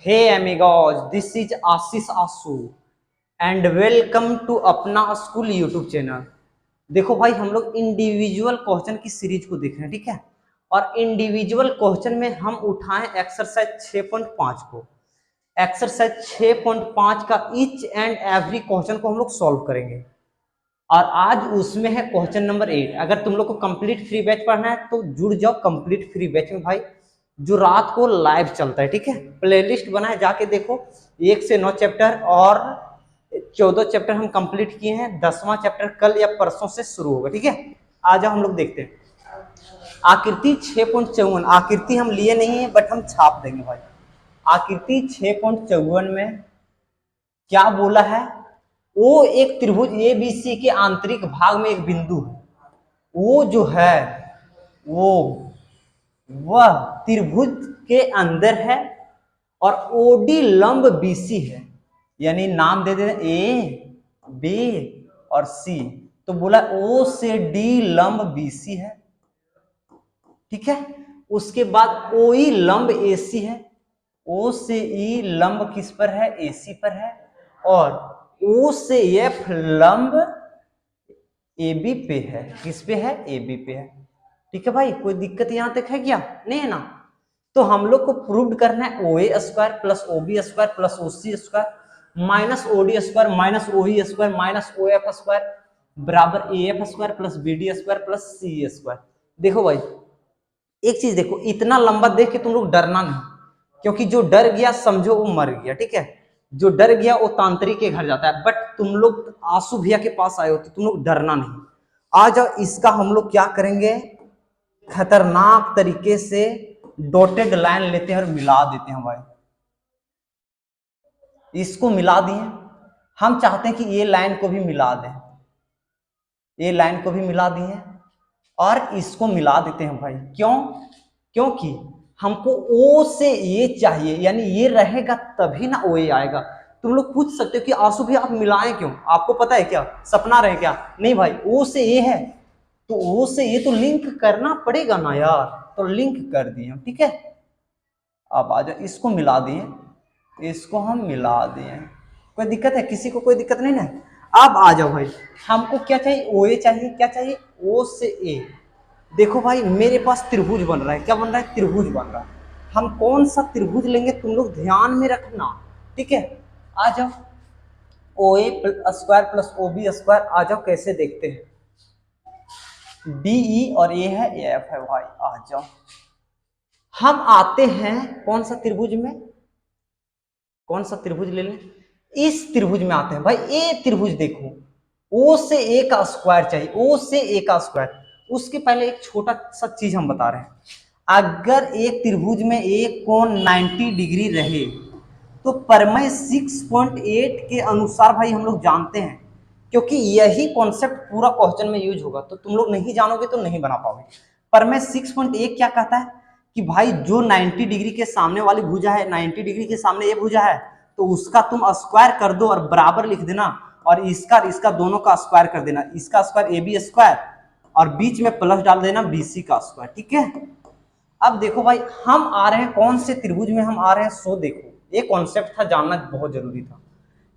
Hey amigos, this is Ashish Aasu and welcome to अपना school YouTube channel. देखो भाई, हम लोग इंडिविजुअल क्वेश्चन की सीरीज को देख रहे हैं, ठीक है। और इंडिविजुअल क्वेश्चन में हम उठाएं एक्सरसाइज 6.5 को। एक्सरसाइज 6.5 का ईच एंड एवरी क्वेश्चन को हम लोग सॉल्व करेंगे। और आज उसमें है क्वेश्चन नंबर 8। अगर तुम लोग को कंप्लीट फ्री बैच पढ़ना है तो जुड़ जाओ कंप्लीट फ्री बैच में भाई, जो रात को लाइव चलता है, ठीक है। प्लेलिस्ट बना है, जाके देखो। 1 से 9 चैप्टर और 14 चैप्टर हम कंप्लीट किए हैं। 10वां चैप्टर कल या परसों से शुरू होगा, ठीक है। आ जाओ हम लोग देखते हैं। आकृति 6.54, आकृति हम लिए नहीं है बट हम छाप देंगे भाई। आकृति 6.54 में क्या बोला है? वो एक त्रिभुज एबीसी के आंतरिक भाग में एक बिंदु है, वो जो है वो वह त्रिभुज के अंदर है और ओडी लंब बीसी है। यानी नाम दे देना ए, बी और सी। तो बोला ओ से डी लंब बीसी है, ठीक है। उसके बाद ओ ई लंब एसी है। ओ से ई लंब किस पर है? एसी पर है। और ओ से एफ लंब ए बी पे है। किस पे है? ए बी पे है, ठीक है भाई। कोई दिक्कत यहां तक है क्या? नहीं है ना। तो हम लोग को प्रूव करना है O A square plus O B square plus O C square minus O D square minus O E square minus O F square बराबर A F square plus B D square plus C square. देखो भाई, एक चीज देखो, इतना लंबा देख के तुम लोग डरना नहीं, क्योंकि जो डर गया समझो वो मर गया, ठीक है। जो डर गया वो तांत्रिक के घर जाता है। बट तुम लोग आंसू भैया के पास आए हो तो तुम लोग डरना नहीं। आ जाओ, इसका हम लोग क्या करेंगे, खतरनाक तरीके से डॉटेड लाइन लेते हैं और मिला देते हैं भाई। इसको मिला दिए, हम चाहते हैं कि ये लाइन को भी मिला दें, ये लाइन को भी मिला दिए और इसको मिला देते हैं भाई। क्यों? क्योंकि हमको ओ से ये चाहिए, यानी ये रहेगा तभी ना ओ ए आएगा। तुम लोग पूछ सकते हो कि आंसू भी आप मिलाएं क्यों? आपको पता है क्या? सपना रहे क्या? नहीं भाई, ओ से ए है तो ओ से ये तो लिंक करना पड़ेगा ना यार, तो लिंक कर दिए, ठीक है। अब आ जाओ, इसको मिला दिए, इसको हम मिला दिए। कोई दिक्कत है? किसी को कोई दिक्कत नहीं ना? अब आ जाओ भाई, हमको क्या चाहिए? ओ ए चाहिए। क्या चाहिए? ओ से ए। देखो भाई, मेरे पास त्रिभुज बन रहा है। क्या बन रहा है? त्रिभुज बन रहा है। हम कौन सा त्रिभुज लेंगे तुम लोग ध्यान में रखना, ठीक है। आ जाओ, O A square plus O B square. आ जाओ कैसे देखते हैं। डी ई और ए है, ए एफ है भाई। आ जाओ, हम आते हैं कौन सा त्रिभुज में? कौन सा त्रिभुज ले लें? इस त्रिभुज में आते हैं भाई। ए त्रिभुज देखो, ओ से ए का स्क्वायर चाहिए, ओ से ए का स्क्वायर। उसके पहले एक छोटा सा चीज हम बता रहे हैं। अगर एक त्रिभुज में एक कोण 90 डिग्री रहे तो परमेय 6.8 के अनुसार भाई हम लोग जानते हैं, क्योंकि यही कॉन्सेप्ट पूरा क्वेश्चन में यूज होगा। तो तुम लोग नहीं जानोगे तो नहीं बना पाओगे। परमेय 6.8 क्या कहता है कि भाई जो 90 डिग्री के सामने वाली भुजा है, 90 डिग्री के सामने ये भुजा है, तो उसका तुम स्क्वायर कर दो और बराबर लिख देना, और इसका दोनों का स्क्वायर कर देना। इसका स्क्वायर ए बी स्क्वायर और बीच में प्लस डाल देना बी सी का स्क्वायर, ठीक है। अब देखो भाई, हम आ रहे हैं कौन से त्रिभुज में? हम आ रहे हैं, सो देखो, ये कॉन्सेप्ट था, जानना बहुत जरूरी था।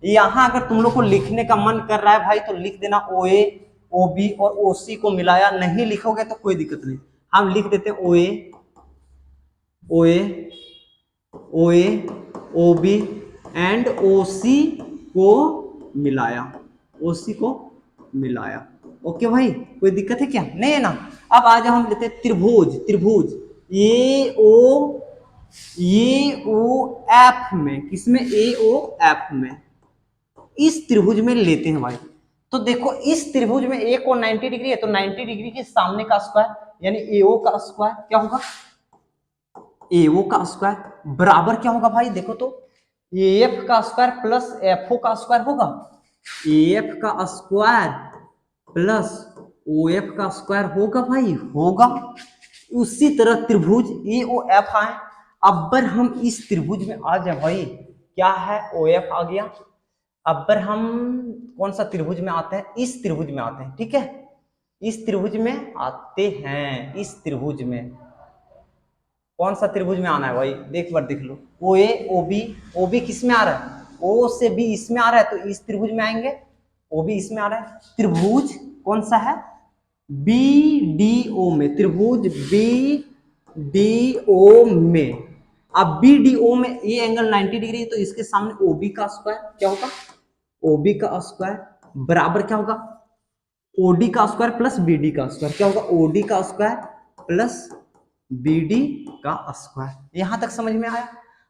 यहां अगर तुम लोग को लिखने का मन कर रहा है भाई तो लिख देना ओ ए, ओ बी और ओ सी को मिलाया। नहीं लिखोगे तो कोई दिक्कत नहीं, हम लिख देते हैं ओ ए, ओ ए, ओ ए, ओ बी एंड ओ सी को मिलाया, ओ सी को मिलाया। ओके भाई, कोई दिक्कत है क्या? नहीं है ना। अब आ जाओ, हम लेते हैं त्रिभुज। त्रिभुज ये ओ एफ में, किसमें? ए ओ एफ में। इस त्रिभुज में लेते हैं भाई। तो देखो, इस त्रिभुज में ए को 90 डिग्री है तो 90 डिग्री के सामने का स्क्वायर यानी एओ का स्क्वायर क्या होगा? एओ का स्क्वायर बराबर क्या होगा भाई? देखो तो, एफ का स्क्वायर प्लस एफओ का स्क्वायर होगा। एफ का स्क्वायर प्लस ओ एफ का स्क्वायर होगा भाई, होगा। उसी तरह त्रिभुज ए ओ एफ आए। अब हम इस त्रिभुज में आ जाए भाई, क्या है? ओ एफ आ गया। अब हम कौन सा त्रिभुज में आते हैं? इस त्रिभुज में आते हैं, ठीक है। इस त्रिभुज में आते हैं, इस त्रिभुज में कौन सा त्रिभुज में आना है भाई, देख बार देख लो। ओ ए ओ बी, ओ बी किस में आ रहा है, ओ से बी इसमें आ रहा है, तो इस त्रिभुज में आएंगे, ओ बी इसमें आ रहा है। त्रिभुज कौन सा है, बी डी ओ में, त्रिभुज बी डी ओ में। अब बी डी ओ में ये एंगल 90 डिग्री है, तो इसके सामने ओ बी का स्क्वायर क्या होगा, ओ बी का स्क्वायर बराबर क्या होगा, ओडी का स्क्वायर प्लस बीडी का स्क्वायर क्या होगा, ओडी का स्क्वायर प्लस बीडी का स्क्वायर। यहां तक समझ में आया।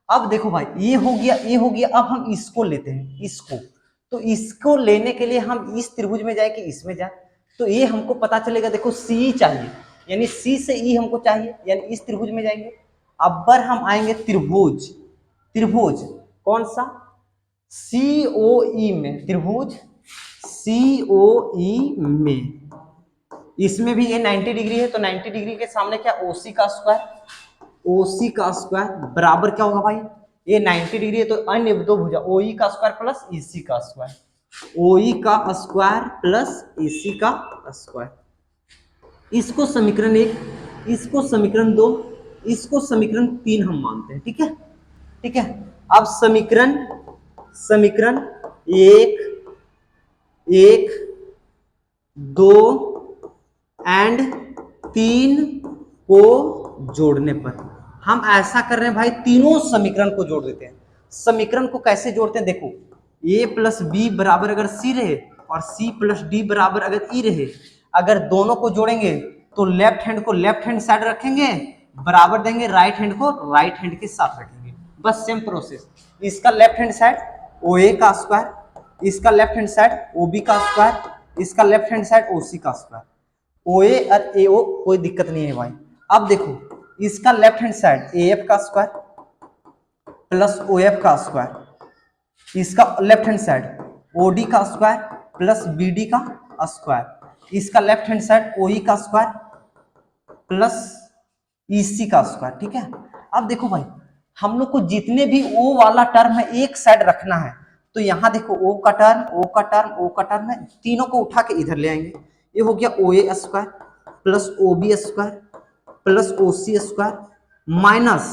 अब देखो भाई ये हो गया, ये हो गया। अब हम इसको लेते हैं, इसको, तो इसको लेने के लिए हम इस त्रिभुज में जाए कि इसमें जाए, तो ये हमको पता चलेगा, देखो सी चाहिए, यानी सी से ई हमको चाहिए, यानी इस त्रिभुज में जाएंगे। अब पर हम आएंगे त्रिभुज, त्रिभुज कौन सा, सी ओ ई में, त्रिभुज सी ओ ई में, इसमें भी ये 90 डिग्री है, तो 90 डिग्री के सामने क्या, ओसी का स्क्वायर, ओसी का स्क्वायर बराबर क्या होगा भाई, ये 90 डिग्री है तो अन्य दो भुजा ओई का स्क्वायर प्लस ईसी का स्क्वायर, ओई का स्क्वायर प्लस ईसी का स्क्वायर। इसको समीकरण एक, इसको समीकरण दो, इसको समीकरण तीन हम मानते हैं, ठीक है, ठीक है। अब समीकरण, समीकरण एक, एक, दो एंड तीन को जोड़ने पर हम ऐसा कर रहे हैं भाई, तीनों समीकरण को जोड़ देते हैं। समीकरण को कैसे जोड़ते हैं, देखो a प्लस बी बराबर अगर सी रहे और c प्लस डी बराबर अगर ई रहे, अगर दोनों को जोड़ेंगे तो लेफ्ट हैंड को लेफ्ट हैंड साइड रखेंगे, बराबर देंगे, राइट हैंड को राइट हैंड के साथ रखेंगे, बस सेम प्रोसेस। इसका left hand side O A का स्क्वायर, इसका left hand side O B का स्क्वायर, इसका left hand side O C का स्क्वायर, ओ ए और ए ओ कोई दिक्कत नहीं है भाई। अब देखो इसका left hand side A F का स्क्वायर प्लस ओ एफ का स्क्वायर, इसका left hand side O D का स्क्वायर प्लस बी डी का स्क्वायर, इसका left hand side O E का स्क्वायर प्लस ई सी का स्क्वायर, ठीक है। अब देखो भाई हम लोग को जितने भी ओ वाला टर्म है एक साइड रखना है, तो यहां देखो ओ का टर्म, ओ का टर्म, ओ का टर्म है, तीनों को उठा के इधर ले आएंगे। ये हो गया O A square plus O B square plus O C square minus,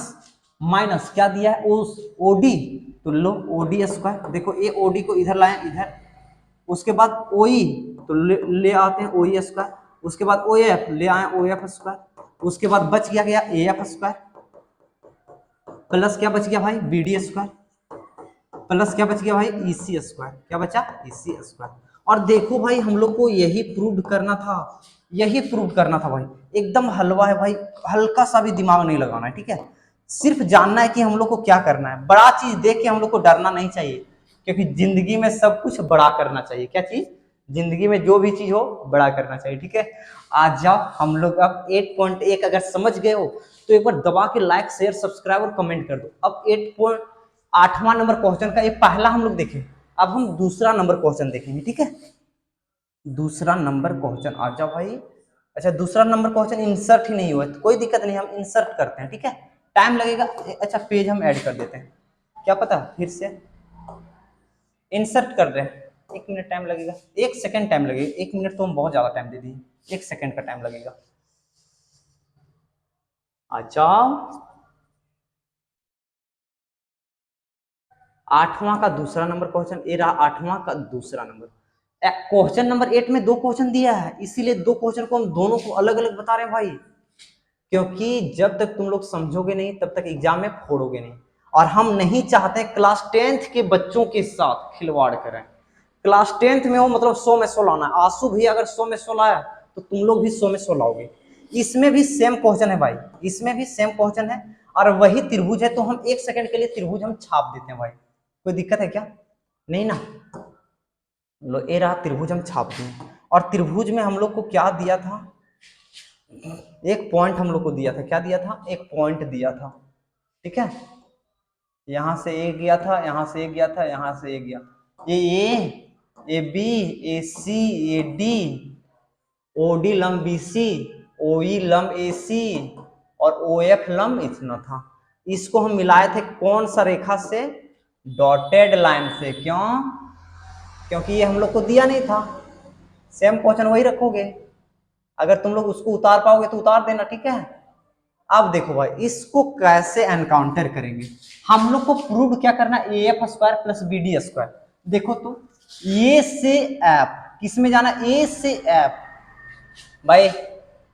minus क्या दिया है, ओ डी, तो लो ओ डी स्क्वायर, देखो ये ओ डी को इधर लाए इधर, उसके बाद ओ ई तो ले आते हैं ओ ई स्क्वायर, उसके बाद ओ एफ ले आए ओ एफ स्क्वायर, उसके बाद बच गया गया ए एफ स्क्वायर प्लस क्या बच गया भाई बी डी स्क्वायर प्लस क्या बच गया भाई ईसी स्क्वायर, क्या बचा ईसी स्क्वायर। और देखो भाई हम लोग को यही प्रूव करना था, यही प्रूव करना था भाई, एकदम हलवा है भाई, हल्का सा भी दिमाग नहीं लगाना है, ठीक है। सिर्फ जानना है कि हम लोग को क्या करना है, बड़ा चीज देख के हम लोग को डरना नहीं चाहिए, क्योंकि जिंदगी में सब कुछ बड़ा करना चाहिए। क्या चीज, जिंदगी में जो भी चीज हो बड़ा करना चाहिए, ठीक है। आज जाओ हम लोग अब 8.1 अगर समझ गए हो तो एक बार दबा के लाइक शेयर सब्सक्राइब और कमेंट कर दो। अब 8वां नंबर क्वेश्चन का ये पहला हम लोग देखें, अब हम दूसरा नंबर क्वेश्चन देखेंगे, ठीक है। दूसरा नंबर क्वेश्चन आ जाओ भाई। अच्छा दूसरा नंबर क्वेश्चन इंसर्ट ही नहीं हुआ है, तो कोई दिक्कत नहीं, हम इंसर्ट करते हैं, ठीक है। टाइम लगेगा, अच्छा पेज हम ऐड कर देते हैं, क्या पता फिर से इंसर्ट कर रहे हैं, 1 मिनट टाइम लगेगा, 1 सेकंड टाइम लगेगा, 1 मिनट तो हम बहुत ज्यादा टाइम दे दिए, 1 सेकंड का टाइम लगेगा। आ जाओ 8वां का दूसरा नंबर क्वेश्चन, ये रहा 8वां का दूसरा नंबर। क्वेश्चन नंबर 8 में 2 क्वेश्चन दिया है, इसीलिए 2 क्वेश्चन को हम दोनों को अलग अलग बता रहे हैं भाई, क्योंकि जब तक तुम लोग समझोगे नहीं तब तक एग्जाम में फोड़ोगे नहीं, और हम नहीं चाहते क्लास 10th के बच्चों के साथ खिलवाड़ करें। क्लास 10th में हो मतलब 100 में 100 लाना है, आंसू भी अगर 100 में 100 लाया तो तुम लोग भी 100 में 100 लाओगे। इसमें भी सेम क्वेश्चन है भाई, इसमें भी सेम क्वेश्चन है, और वही त्रिभुज है, तो हम 1 सेकंड के लिए त्रिभुज हम छाप देते हैं भाई, कोई दिक्कत है क्या, नहीं ना। लो ये रहा त्रिभुज हम छाप दें, और त्रिभुज में हम लोग को क्या दिया था, एक पॉइंट हम लोग को दिया था, क्या दिया था, एक पॉइंट दिया था, ठीक है। यहां से ए गया था, यहां से ए गया था, यहां से ए गया, A B, A C, A D, O D लंब बी सी, ओ ई लंब ए सी, और ओ एफ लंब इतना था। इसको हम मिलाए थे कौन सा रेखा से, डॉटेड लाइन से, क्यों, क्योंकि ये हम लोग को दिया नहीं था। सेम क्वेश्चन वही रखोगे, अगर तुम लोग उसको उतार पाओगे तो उतार देना, ठीक है। अब देखो भाई इसको कैसे एनकाउंटर करेंगे, हम लोग को प्रूव क्या करना, A F square plus B D square. देखो तो ए से एफ किस में जाना, ए से एफ भाई,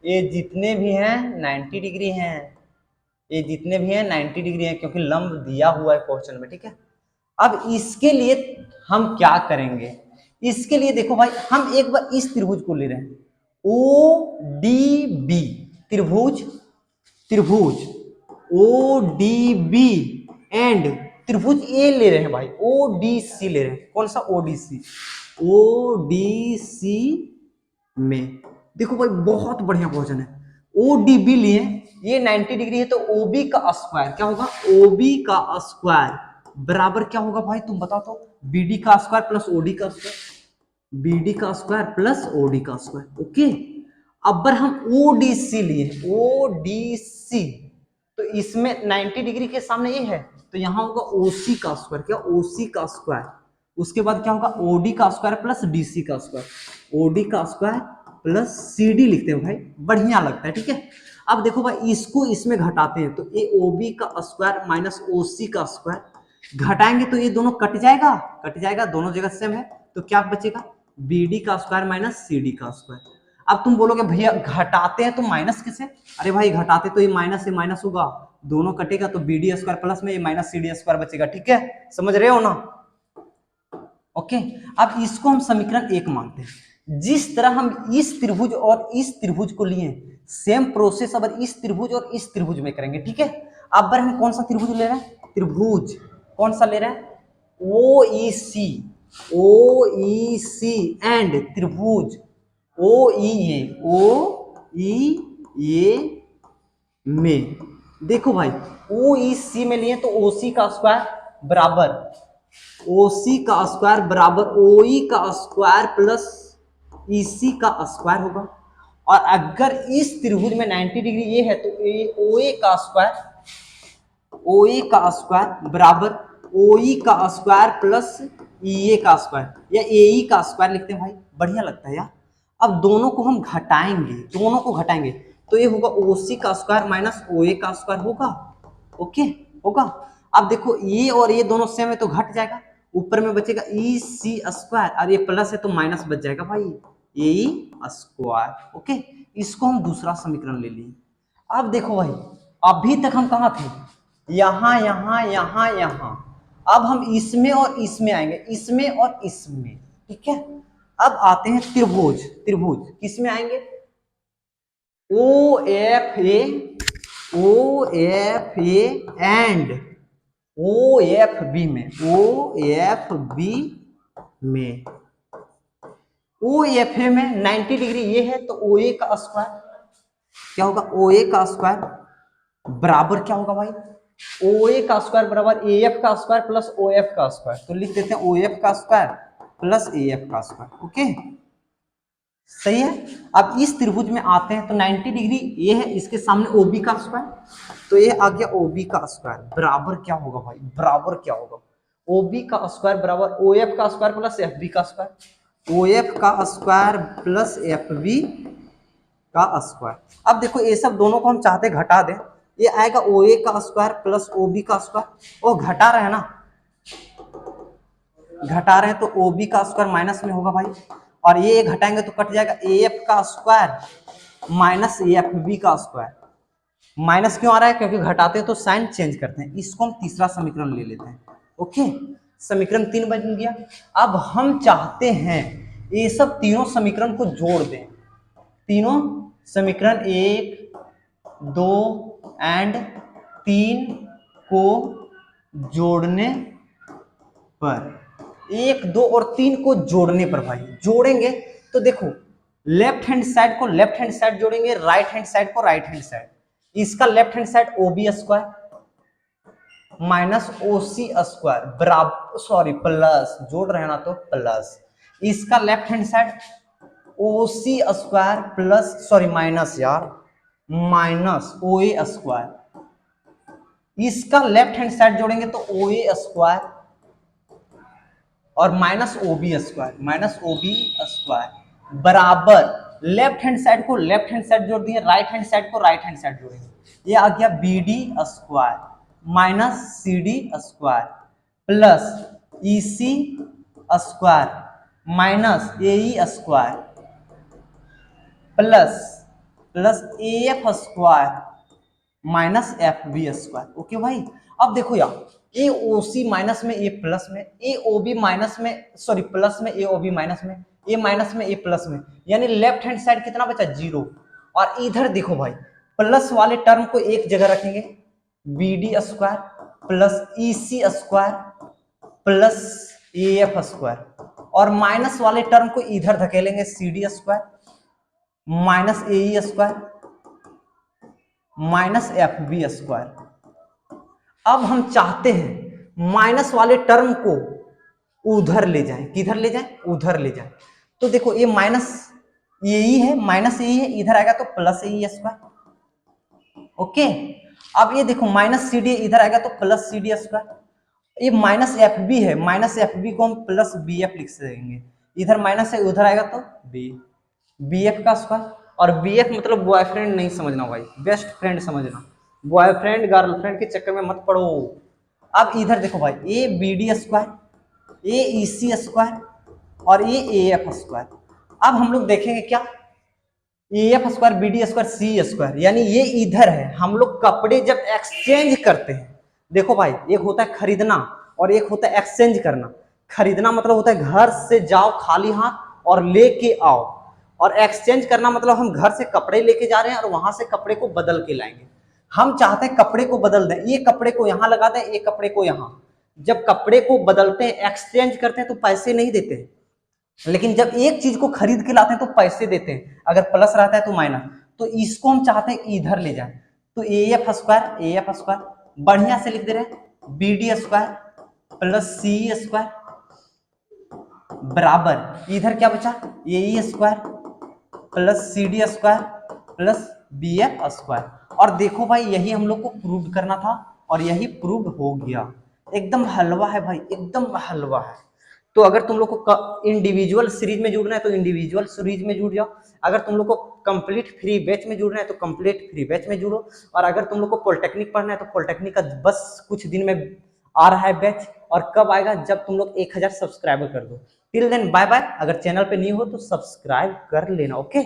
ये जितने भी हैं 90 डिग्री हैं, ये जितने भी हैं 90 डिग्री हैं, क्योंकि लंब दिया हुआ है क्वेश्चन में, ठीक है। अब इसके लिए हम क्या करेंगे, इसके लिए देखो भाई हम एक बार इस त्रिभुज को ले रहे हैं, ओ डी बी त्रिभुज, त्रिभुज ओ डी बी एंड त्रिभुज ए ले रहे हैं भाई, ओ डी सी ले रहे हैं। कौन सा, O D C, O D C में देखो भाई बहुत बढ़िया क्वेश्चन है, ओ डी बी लिए, ये 90 डिग्री है तो ओ बी का स्क्वायर क्या होगा, ओ बी का स्क्वायर बराबर क्या होगा भाई, तुम बताओ तो, बी डी का स्क्वायर प्लस ओ डी का स्क्वायर, बी डी का स्क्वायर प्लस ओ डी का स्क्वायर। ओके, अब हम ओ डी सी लिए, ओ डी सी, तो इसमें 90 डिग्री के सामने ये है तो यहां होगा ओ सी का स्क्वायर, क्या, ओ सी का स्क्वायर, उसके बाद क्या होगा ओ डी का स्क्वायर प्लस डी सी का स्क्वायर, ओ डी का स्क्वायर प्लस सी डी लिखते हैं भाई, बढ़िया लगता है, ठीक है। अब देखो भाई इसको इसमें घटाते हैं तो ए ओ बी का स्क्वायर माइनस ओ सी का स्क्वायर, घटाएंगे तो ये दोनों कट जाएगा, कट जाएगा, दोनों जगह सेम है, तो क्या बचेगा, बी डी का स्क्वायर माइनस सी डी का स्क्वायर। अब तुम बोलोगे भैया घटाते हैं तो माइनस किसे, अरे भाई घटाते तो ये माइनस से माइनस होगा, दोनों कटेगा तो बी डी स्क्वायर प्लस में ये माइनस सी डी स्क्वायर बचेगा, ठीक है, समझ रहे हो ना। ओके, अब इसको हम समीकरण 1 मानते हैं। जिस तरह हम इस त्रिभुज और इस त्रिभुज को लिए सेम प्रोसेस अब इस त्रिभुज और इस त्रिभुज में करेंगे, ठीक है। अब हम कौन सा त्रिभुज ले रहे हैं, त्रिभुज कौन सा ले रहे हैं, ओ ई सी, ओ ई सी एंड त्रिभुज ओ ई ए, ओ ई ए में देखो भाई ओ ई सी में लिए तो ओ सी का स्क्वायर बराबर ओ सी का स्क्वायर बराबर ओ ई का स्क्वायर प्लस ई सी का स्क्वायर होगा, और अगर इस त्रिभुज में 90 डिग्री ये है तो ओ ए का स्क्वायर, ओ ए का स्क्वायर बराबर ओ ई का स्क्वायर प्लस ई ए का स्क्वायर या ए ई का स्क्वायर लिखते हैं भाई, बढ़िया लगता है यार। अब दोनों को हम घटाएंगे, दोनों को घटाएंगे तो ये होगा ओ सी का स्क्वायर माइनस ओ ए का स्क्वायर होगा, ओके होगा। अब देखो ये और ये दोनों सेम है तो घट जाएगा, ऊपर में बचेगा ई सी स्क्वायर, और ये प्लस है तो माइनस बच जाएगा भाई, ए ई स्क्वायर। ओके, इसको हम दूसरा समीकरण ले लिए। अब देखो भाई अभी तक हम कहाँ थे, यहां यहां यहां यहां, अब हम इसमें और इसमें आएंगे, इसमें और इसमें, ठीक है। अब आते हैं त्रिभुज, त्रिभुज किस में आएंगे, O F A, O F A and O F B में, ओ एफ बी में, ओ एफ ए में 90 डिग्री ये है तो ओ ए का स्क्वायर क्या होगा, ओ ए का स्क्वायर बराबर क्या होगा भाई, ओ ए का स्क्वायर बराबर ए एफ का स्क्वायर प्लस ओ एफ का स्क्वायर, तो लिख देते हैं ओ एफ का स्क्वायर प्लस ए एफ का स्क्वायर। ओके सही है। अब इस त्रिभुज में आते हैं तो 90 डिग्री ये है, इसके सामने ओ बी का स्क्वायर, तो ये आ गया ओ बी का स्क्वायर बराबर क्या होगा भाई, बराबर क्या होगा, ओ बी का स्क्वायर बराबर ओ एफ का स्क्वायर प्लस एफ बी का स्क्वायर, ओ एफ का स्क्वायर प्लस एफ बी का स्क्वायर। अब देखो ये सब दोनों को हम चाहते घटा दें, ये आएगा ओ ए का स्क्वायर प्लस ओ बी का स्क्वायर, वो घटा रहे हैं ना, घटा रहे हैं तो ओ बी का स्क्वायर माइनस में होगा भाई, और ये घटाएंगे तो कट जाएगा ए एफ का स्क्वायर माइनस एफ बी का स्क्वायर। माइनस क्यों आ रहा है, क्योंकि घटाते हैं तो साइन चेंज करते हैं। इसको हम तीसरा समीकरण ले लेते हैं। ओके, समीकरण 3 बन गया। अब हम चाहते हैं ये सब तीनों समीकरण को जोड़ दें, तीनों समीकरण 1 2 एंड 3 को जोड़ने पर, 1 2 और 3 को जोड़ने पर भाई जोड़ेंगे तो देखो लेफ्ट हैंड साइड को लेफ्ट हैंड साइड जोड़ेंगे, राइट हैंड साइड को राइट हैंड साइड, इसका left hand side O B square minus O C square बराबर, सॉरी प्लस, जोड़ रहे ना तो प्लस, इसका left hand side O C square plus, sorry minus यार, माइनस ओ ए स्क्वायर, इसका लेफ्ट हैंड साइड जोड़ेंगे तो ओ ए स्क्वायर और minus O B square, minus O B square बराबर लेफ्ट हैंड साइड को left hand side जोड़ दिए, right hand side को राइट हैंड साइड जोड़ेंगे, ये आ गया B D square minus C D square plus E C square minus A E square plus plus A F square minus F B square. Okay भाई, अब देखो यार, ए ओ सी minus में ए प्लस में, ए ओ बी माइनस में, सॉरी प्लस में, ए O B minus में, ए minus में ए प्लस में, यानी लेफ्ट हैंड साइड कितना बचा, जीरो। और इधर देखो भाई, प्लस वाले टर्म को एक जगह रखेंगे, B D square plus E C square plus A F square, और माइनस वाले टर्म को इधर धकेलेंगे, C D square minus A E square minus F B square. अब हम चाहते हैं माइनस वाले टर्म को उधर ले जाएं, किधर ले जाएं, उधर ले जाएं। तो देखो ये माइनस यही है, माइनस यही है, इधर आएगा तो प्लस ए स्क्वायर। ओके, अब ये देखो माइनस सी डी इधर आएगा तो प्लस सी डी स्क्वायर। ये माइनस एफ बी है, माइनस एफ बी को हम प्लस बी एफ लिख देंगे, इधर माइनस है उधर आएगा तो बी, बी एफ का स्क्वायर। और बी एफ मतलब बॉयफ्रेंड नहीं समझना भाई, बेस्ट फ्रेंड समझना, बॉयफ्रेंड गर्लफ्रेंड के चक्कर में मत पड़ो। अब इधर देखो भाई, A B D square, A E C square और ए एफ स्क्वायर। अब हम लोग देखेंगे क्या, A F square B D square C square, यानी ये इधर है। हम लोग कपड़े जब एक्सचेंज करते हैं, देखो भाई, एक होता है खरीदना और एक होता है एक्सचेंज करना। खरीदना मतलब होता है घर से जाओ खाली हाथ और लेके आओ, और एक्सचेंज करना मतलब हम घर से कपड़े लेके जा रहे हैं और वहां से कपड़े को बदल के लाएंगे। हम चाहते हैं कपड़े को बदल दें, ये कपड़े को यहाँ लगा दें, ये कपड़े को यहाँ। जब कपड़े को बदलते हैं, एक्सचेंज करते हैं तो पैसे नहीं देते हैं, लेकिन जब एक चीज को खरीद के लाते हैं तो पैसे देते हैं, अगर प्लस रहता है तो माइनस। तो इसको हम चाहते हैं इधर ले जाए, तो ए एफ स्क्वायर बढ़िया से लिख दे रहे हैं, B D square plus C square बराबर इधर क्या बचा, A E square plus C D square plus B F square. और देखो भाई, यही हम लोग को प्रूव करना था और यही प्रूव हो गया। एकदम हलवा है भाई, एकदम हलवा है। तो अगर तुम लोग को इंडिविजुअल सीरीज में जुड़ना है तो इंडिविजुअल सीरीज में जुड़ जाओ, अगर तुम लोग को कंप्लीट फ्री बैच में जुड़ना है तो कंप्लीट फ्री बैच में जुड़ो, और अगर तुम लोग को पॉलिटेक्निक पढ़ना है तो पॉलिटेक्निक का बस कुछ दिन में आ रहा है बैच। और कब आएगा, जब तुम लोग 1000 सब्सक्राइबर कर दो। Till then bye bye. अगर चैनल पे नहीं हो तो सब्सक्राइब कर लेना। ओके।